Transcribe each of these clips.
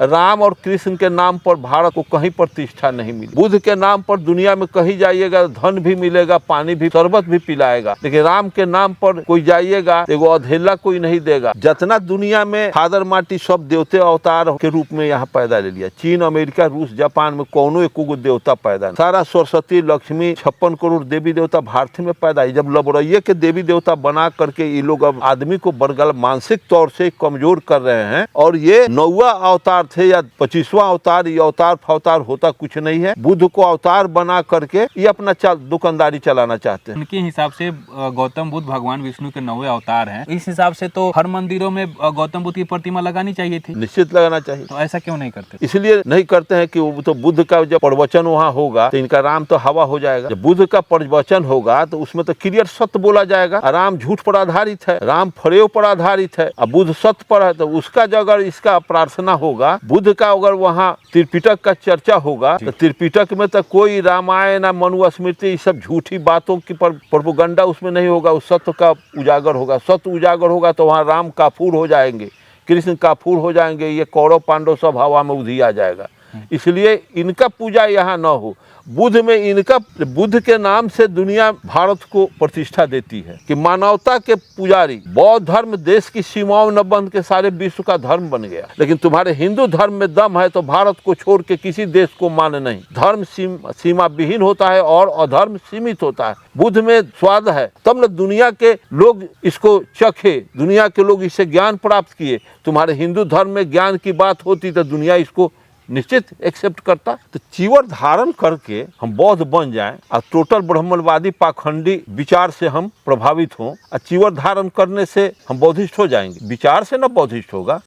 राम और कृष्ण के नाम पर भारत को कहीं प्रतिष्ठा नहीं मिली। बुद्ध के नाम पर दुनिया में कहीं जाइएगा धन भी मिलेगा, पानी भी, शरबत भी पिलाएगा, लेकिन राम के नाम पर कोई जाइएगा एगो अधेला कोई नहीं देगा। जितना दुनिया में फादर माटी सब देवते अवतार के रूप में यहाँ पैदा ले लिया। चीन, अमेरिका, रूस, जापान में कोनो एको देवता पैदा नहीं। सारा सरस्वती, लक्ष्मी, 56 करोड़ देवी देवता भारत में पैदा है। जब लबरैये के देवी देवता बना करके ये लोग अब आदमी को बरगल मानसिक तौर से कमजोर कर रहे हैं। और ये 9वां अवतार थे या 25वां अवतार, ये अवतार फवतार होता कुछ नहीं है। बुद्ध को अवतार बना करके ये अपना दुकानदारी चलाना चाहते हैं। उनके हिसाब से गौतम बुद्ध भगवान विष्णु के 9वें अवतार हैं। इस हिसाब से तो हर मंदिरों में गौतम बुद्ध की प्रतिमा लगानी चाहिए थी। निश्चित लगाना चाहिए। तो ऐसा क्यों नहीं करते? इसलिए नहीं करते हैं कि वो तो बुद्ध का जब प्रवचन वहाँ होगा तो इनका राम तो हवा हो जाएगा। जब बुद्ध का प्रवचन होगा तो उसमें तो क्लियर सत्य बोला जाएगा। राम झूठ पर आधारित है, राम फरेव पर आधारित है, अब बुद्ध सत्य पर है। तो उसका जो अगर इसका प्रार्थना होगा, बुद्ध का अगर वहाँ त्रिपिटक का चर्चा होगा तो त्रिपिटक में तो कोई रामायण, मनुस्मृति, सब झूठी बातों की प्रोपेगेंडा उसमें नहीं होगा। उस सत्य का उजागर होगा। सत्य उजागर होगा तो वहाँ राम काफूर हो जाएंगे, कृष्ण काफूर हो जाएंगे, ये कौरव पांडव सब हवा में उधी आ जाएगा। इसलिए इनका पूजा यहाँ न हो। बुद्ध में इनका, बुद्ध के नाम से दुनिया भारत को प्रतिष्ठा देती है कि मानवता के पुजारी। बौद्ध धर्म देश की सीमाओं न बंध के सारे विश्व का धर्म बन गया। लेकिन तुम्हारे हिंदू धर्म में दम है तो भारत को छोड़ के किसी देश को मान नहीं। धर्म सीमा विहीन होता है और अधर्म सीमित होता है। बुद्ध में स्वाद है तब न दुनिया के लोग इसको चखे, दुनिया के लोग इससे ज्ञान प्राप्त किए। तुम्हारे हिंदू धर्म में ज्ञान की बात होती तो दुनिया इसको निश्चित एक्सेप्ट करता। तो चीवर धारण करके हम बौद्ध बन जाएं और टोटल ब्राह्मणवादी पाखंडी विचार से हम प्रभावित हों और चीवर धारण करने से हम बौद्धिस्ट हो जाएंगे। विचार से न बौद्धिस्ट होगा।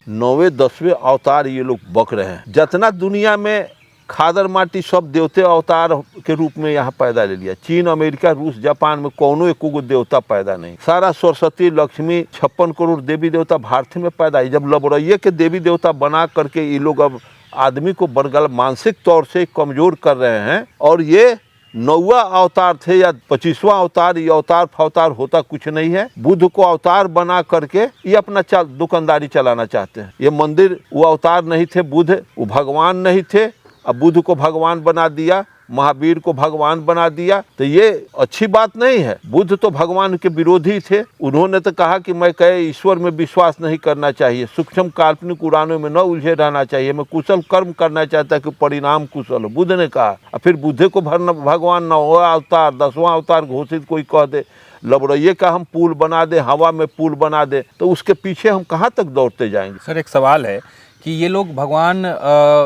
9वें 10वें अवतार ये लोग बक रहे हैं। जितना दुनिया में खादर माटी सब देवते अवतार के रूप में यहाँ पैदा ले लिया। चीन, अमेरिका, रूस, जापान में कोनो एको देवता पैदा नहीं। सारा सरस्वती, लक्ष्मी, 56 करोड़ देवी देवता भारत में पैदा है। जब लबरैये के देवी देवता बना करके ये लोग अब आदमी को बरगल मानसिक तौर से कमजोर कर रहे हैं। और ये 9वां अवतार थे या 25वां अवतार, ये अवतार फवतार होता कुछ नहीं है। बुद्ध को अवतार बना करके ये अपना दुकानदारी चलाना चाहते हैं। ये मंदिर वो अवतार नहीं थे, बुद्ध वो भगवान नहीं थे। अब बुद्ध को भगवान बना दिया, महावीर को भगवान बना दिया, तो ये अच्छी बात नहीं है। बुद्ध तो भगवान के विरोधी थे। उन्होंने तो कहा कि मैं कहे ईश्वर में विश्वास नहीं करना चाहिए, सूक्ष्म काल्पनिक उड़ानों में न उलझे रहना चाहिए, मैं कुशल कर्म करना चाहता कि परिणाम कुशल हो, बुद्ध ने कहा। और फिर बुद्ध को भगवान 9वां अवतार 10वां अवतार घोषित कोई कह दे, लबरैये का हम पुल बना दे, हवा में पुल बना दे, तो उसके पीछे हम कहाँ तक दौड़ते जाएंगे। सर एक सवाल है कि ये लोग भगवान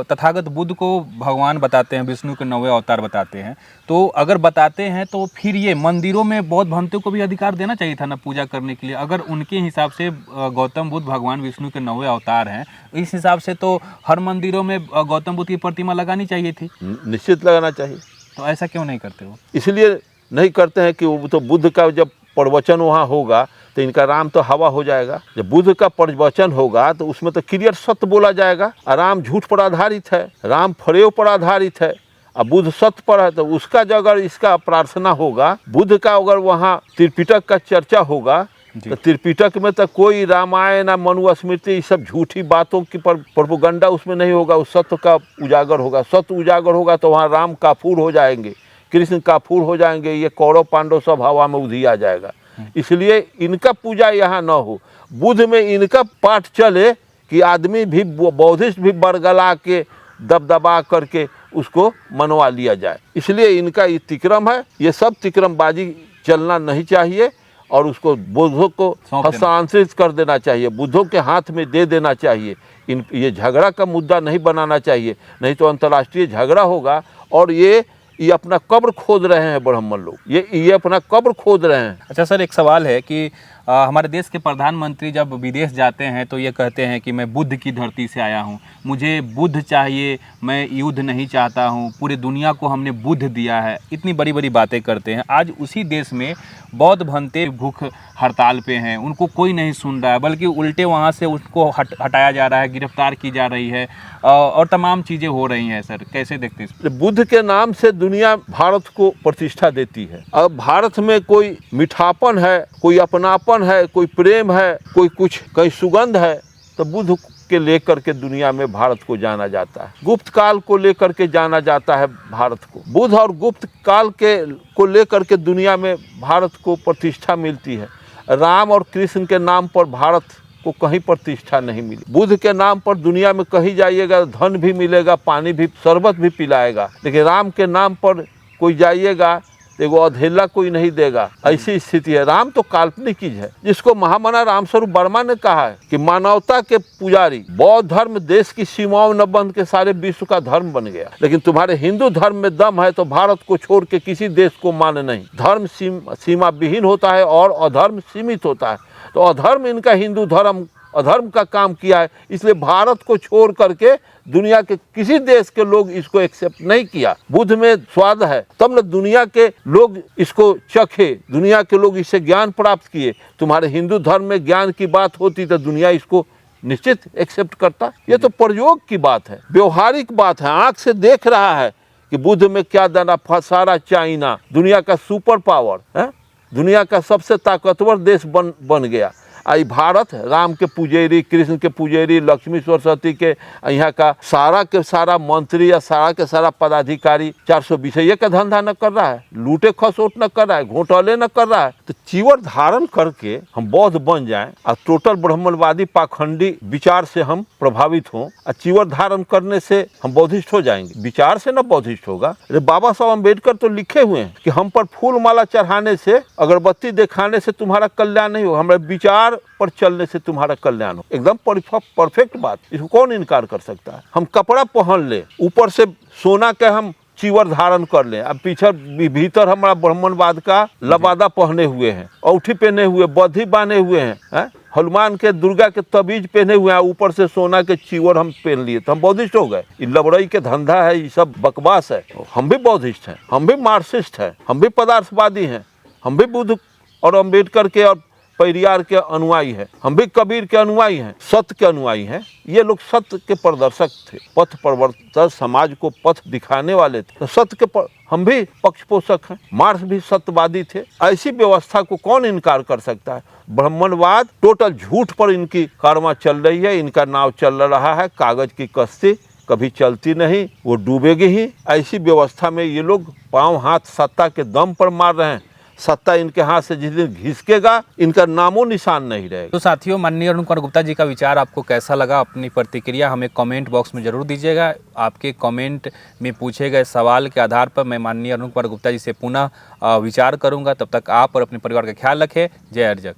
तथागत बुद्ध को भगवान बताते हैं, विष्णु के 9वें अवतार बताते हैं। तो अगर बताते हैं तो फिर ये मंदिरों में बौद्ध भक्तों को भी अधिकार देना चाहिए था ना पूजा करने के लिए। अगर उनके हिसाब से गौतम बुद्ध भगवान विष्णु के 9वें अवतार हैं, इस हिसाब से तो हर मंदिरों में गौतम बुद्ध की प्रतिमा लगानी चाहिए थी। निश्चित लगाना चाहिए। तो ऐसा क्यों नहीं करते हो? इसलिए नहीं करते हैं कि वो तो बुद्ध का जब प्रवचन वहाँ होगा तो इनका राम तो हवा हो जाएगा। जब बुद्ध का प्रवचन होगा तो उसमें तो क्लियर सत्य बोला जाएगा। राम झूठ पर आधारित है, राम फरेव पर आधारित है, अब बुद्ध सत्य पर है। तो उसका जो अगर इसका प्रार्थना होगा, बुद्ध का अगर वहाँ त्रिपिटक का चर्चा होगा तो त्रिपिटक में तो कोई रामायण, मनुस्मृति, सब झूठी बातों की प्रोपेगेंडा उसमें नहीं होगा। उस सत्य का उजागर होगा। सत्य उजागर होगा तो वहाँ राम काफूर हो जाएंगे, कृष्ण काफूर हो जाएंगे, ये कौरव पांडव सब हवा में उधी आ जाएगा। इसलिए इनका पूजा यहाँ न हो। बुद्ध में इनका पाठ चले कि आदमी भी बौद्धिस्ट भी बरगला के दबदबा करके उसको मनवा लिया जाए। इसलिए इनका ये तिक्रम है। ये सब तिक्रमबाजी चलना नहीं चाहिए और उसको बुद्धों को हस्तांतरित कर देना चाहिए, बुद्धों के हाथ में दे देना चाहिए। ये झगड़ा का मुद्दा नहीं बनाना चाहिए, नहीं तो अंतर्राष्ट्रीय झगड़ा होगा। और ये अपना कब्र खोद रहे हैं ब्राह्मण लोग, ये अपना कब्र खोद रहे हैं। अच्छा सर एक सवाल है कि हमारे देश के प्रधानमंत्री जब विदेश जाते हैं तो ये कहते हैं कि मैं बुद्ध की धरती से आया हूँ, मुझे बुद्ध चाहिए, मैं युद्ध नहीं चाहता हूँ, पूरी दुनिया को हमने बुद्ध दिया है, इतनी बड़ी बड़ी बातें करते हैं। आज उसी देश में बौद्ध भंते भूख हड़ताल पे हैं, उनको कोई नहीं सुन रहा है, बल्कि उल्टे वहाँ से उसको हटाया जा रहा है, गिरफ्तार की जा रही है और तमाम चीज़ें हो रही हैं। सर कैसे देखते हैं? बुद्ध के नाम से दुनिया भारत को प्रतिष्ठा देती है। अब भारत में कोई मिठापन है, कोई अपनापन अपनापन है, कोई प्रेम है, कोई कुछ कहीं सुगंध है, तो बुद्ध के लेकर के दुनिया में भारत को जाना जाता है। गुप्त काल को लेकर के जाना जाता है भारत को। बुद्ध और गुप्त काल को लेकर के दुनिया में भारत को प्रतिष्ठा मिलती है। राम और कृष्ण के नाम पर भारत को कहीं प्रतिष्ठा नहीं मिली। बुद्ध के नाम पर दुनिया में कहीं जाइएगा धन भी मिलेगा, पानी भी, शरबत भी पिलाएगा, लेकिन राम के नाम पर कोई जाइएगा तो एगो अधेला कोई नहीं देगा। ऐसी स्थिति है। राम तो काल्पनिक चीज है, जिसको महामना रामस्वरूप वर्मा ने कहा है कि मानवता के पुजारी बौद्ध धर्म देश की सीमाओं न बंद के सारे विश्व का धर्म बन गया, लेकिन तुम्हारे हिंदू धर्म में दम है तो भारत को छोड़ के किसी देश को मान नहीं। धर्म सीमा विहीन होता है और अधर्म सीमित होता है, तो अधर्म इनका हिंदू धर्म अधर्म का काम किया है, इसलिए भारत को छोड़ करके दुनिया के किसी देश के लोग इसको एक्सेप्ट नहीं किया। बुद्ध में स्वाद है तब न दुनिया के लोग इसको चखे, दुनिया के लोग इससे ज्ञान प्राप्त किए। तुम्हारे हिंदू धर्म में ज्ञान की बात होती तो दुनिया इसको निश्चित एक्सेप्ट करता। ये तो प्रयोग की बात है, व्यवहारिक बात है। आंख से देख रहा है कि बुद्ध में क्या दाना सारा चाइना दुनिया का सुपर पावर है, दुनिया का सबसे ताकतवर देश बन गया। आई भारत राम के पुजेरी, कृष्ण के पुजेरी, लक्ष्मी सरस्वती के यहाँ का सारा मंत्री या सारा के सारा पदाधिकारी 420 का धंधा न कर रहा है, लूटे खसोट न कर रहा है, घोटाले न कर रहा है। तो चीवर धारण करके हम बौद्ध बन जाएं और टोटल ब्राह्मणवादी पाखंडी विचार से हम प्रभावित हों और चीवर धारण करने से हम बौद्धिस्ट हो जाएंगे। विचार से न बौद्धिस्ट होगा। अरे बाबा साहब अम्बेडकर तो लिखे हुए हैं कि हम पर फूल माला चढ़ाने से, अगरबत्ती दिखाने से तुम्हारा कल्याण नहीं होगा, हमारे विचार पर चलने से तुम्हारा कल्याण हो। एकदम परफेक्ट बात, इसको कौन इनकार कर सकता है। हम कपड़ा पहन ले, ऊपर से सोना के हम चीवर धारण कर लें, अब पीछे भीतर हमारा ब्राह्मणवाद का लबादा पहने हुए हैं, औठी पहने हुए, बद्धी बांधे हुए हैं, हनुमान के दुर्गा के तबीज पहने हुए हैं, ऊपर से सोना के चीवर हम पहन लिए तो हम बौद्धिस्ट हो गए। ये लबड़ई के धंधा है, ये सब बकवास है। हम भी बौद्धिस्ट हैं, हम भी मार्क्सिस्ट हैं, हम भी पदार्थवादी हैं, हम भी बुद्ध और अम्बेडकर के और पेरियार के अनुयायी हैं, हम भी कबीर के अनुयायी हैं, सत्य के अनुयायी हैं। ये लोग सत्य के प्रदर्शक थे, पथ प्रवर्तक, समाज को पथ दिखाने वाले थे। तो सत्य के हम भी पक्ष पोषक हैं। मार्क्स भी सत्यवादी थे। ऐसी व्यवस्था को कौन इनकार कर सकता है। ब्राह्मणवाद टोटल झूठ पर इनकी कारवां चल रही है, इनका नाव चल रहा है। कागज की कश्ती कभी चलती नहीं, वो डूबेगी ही। ऐसी व्यवस्था में ये लोग पांव हाथ सत्ता के दम पर मार रहे हैं। सत्ता इनके हाथ से जिस दिन घिसकेगा इनका नामो निशान नहीं रहेगा। तो साथियों, माननीय अरुण कुमार गुप्ता जी का विचार आपको कैसा लगा, अपनी प्रतिक्रिया हमें कमेंट बॉक्स में जरूर दीजिएगा। आपके कमेंट में पूछे गए सवाल के आधार पर मैं माननीय अरुण कुमार गुप्ता जी से पुनः विचार करूंगा। तब तक आप और अपने परिवार का ख्याल रखें। जय अर्जक।